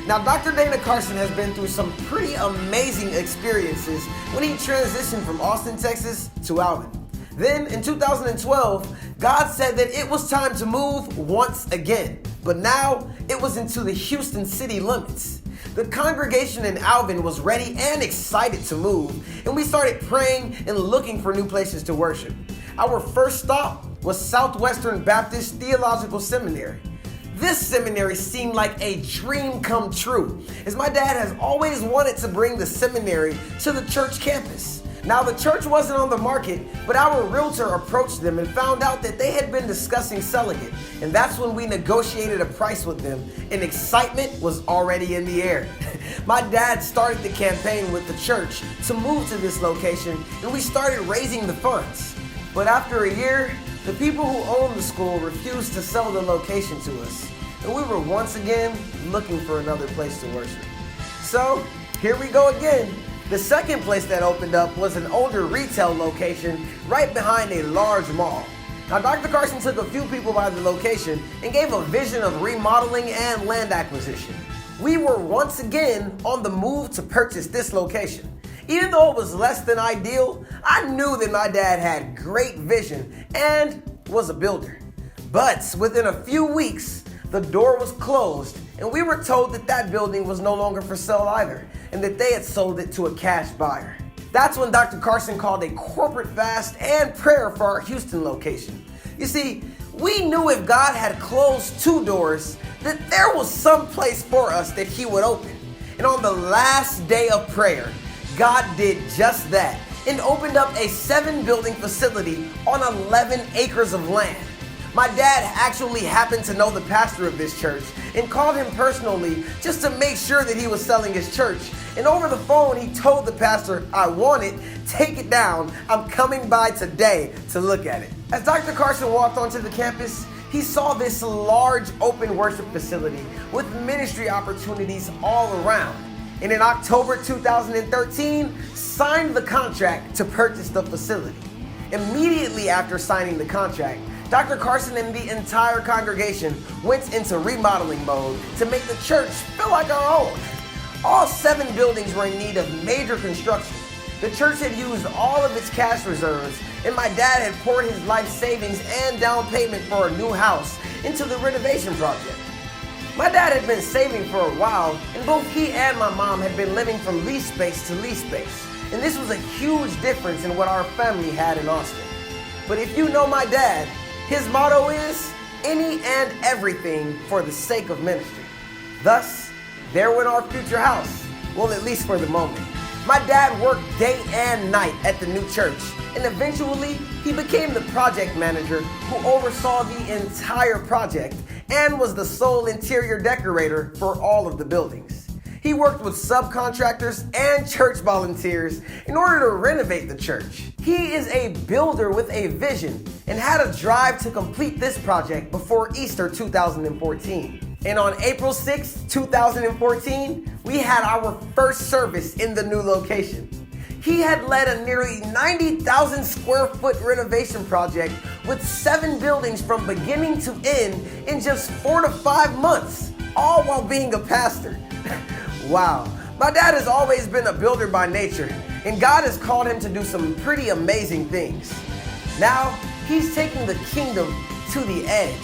Now, Dr. Dana Carson has been through some pretty amazing experiences when he transitioned from Austin, Texas to Alvin. Then, in 2012, God said that it was time to move once again, but now it was into the Houston city limits. The congregation in Alvin was ready and excited to move, and we started praying and looking for new places to worship. Our first stop was Southwestern Baptist Theological Seminary. This seminary seemed like a dream come true, as my dad has always wanted to bring the seminary to the church campus. Now, the church wasn't on the market, but our realtor approached them and found out that they had been discussing selling it. And that's when we negotiated a price with them, and excitement was already in the air. My dad started the campaign with the church to move to this location, and we started raising the funds. But after a year, the people who owned the school refused to sell the location to us, and we were once again looking for another place to worship. So, here we go again. The second place that opened up was an older retail location right behind a large mall. Now, Dr. Carson took a few people by the location and gave a vision of remodeling and land acquisition. We were once again on the move to purchase this location. Even though it was less than ideal, I knew that my dad had great vision and was a builder. But within a few weeks, the door was closed and we were told that that building was no longer for sale either, and that they had sold it to a cash buyer. That's when Dr. Carson called a corporate fast and prayer for our Houston location. You see, we knew if God had closed two doors, that there was some place for us that He would open. And on the last day of prayer, God did just that and opened up a 7-building facility on 11 acres of land. My dad actually happened to know the pastor of this church and called him personally just to make sure that he was selling his church. And over the phone, he told the pastor, "I want it, take it down. I'm coming by today to look at it." As Dr. Carson walked onto the campus, he saw this large open worship facility with ministry opportunities all around. And in October 2013, signed the contract to purchase the facility. Immediately after signing the contract, Dr. Carson and the entire congregation went into remodeling mode to make the church feel like our own. All 7 buildings were in need of major construction. The church had used all of its cash reserves, and my dad had poured his life savings and down payment for a new house into the renovation project. My dad had been saving for a while, and both he and my mom had been living from lease space to lease space. And this was a huge difference in what our family had in Austin. But if you know my dad, his motto is, any and everything for the sake of ministry. Thus, there went our future house. Well, at least for the moment. My dad worked day and night at the new church, and eventually he became the project manager who oversaw the entire project and was the sole interior decorator for all of the buildings. He worked with subcontractors and church volunteers in order to renovate the church. He is a builder with a vision and had a drive to complete this project before Easter 2014. And on April 6, 2014, we had our first service in the new location. He had led a nearly 90,000 square foot renovation project with 7 buildings from beginning to end in just 4 to 5 months, all while being a pastor. Wow. My dad has always been a builder by nature, and God has called him to do some pretty amazing things. Now, he's taking the kingdom to the edge.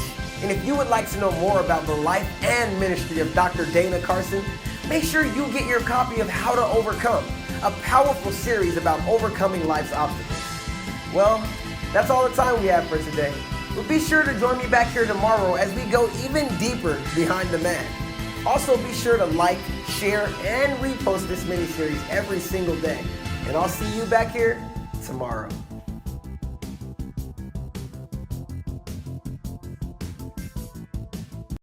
And if you would like to know more about the life and ministry of Dr. Dana Carson, make sure you get your copy of How to Overcome, a powerful series about overcoming life's obstacles. Well, that's all the time we have for today. But be sure to join me back here tomorrow as we go even deeper behind the man. Also, be sure to like, share, and repost this mini-series every single day. And I'll see you back here tomorrow.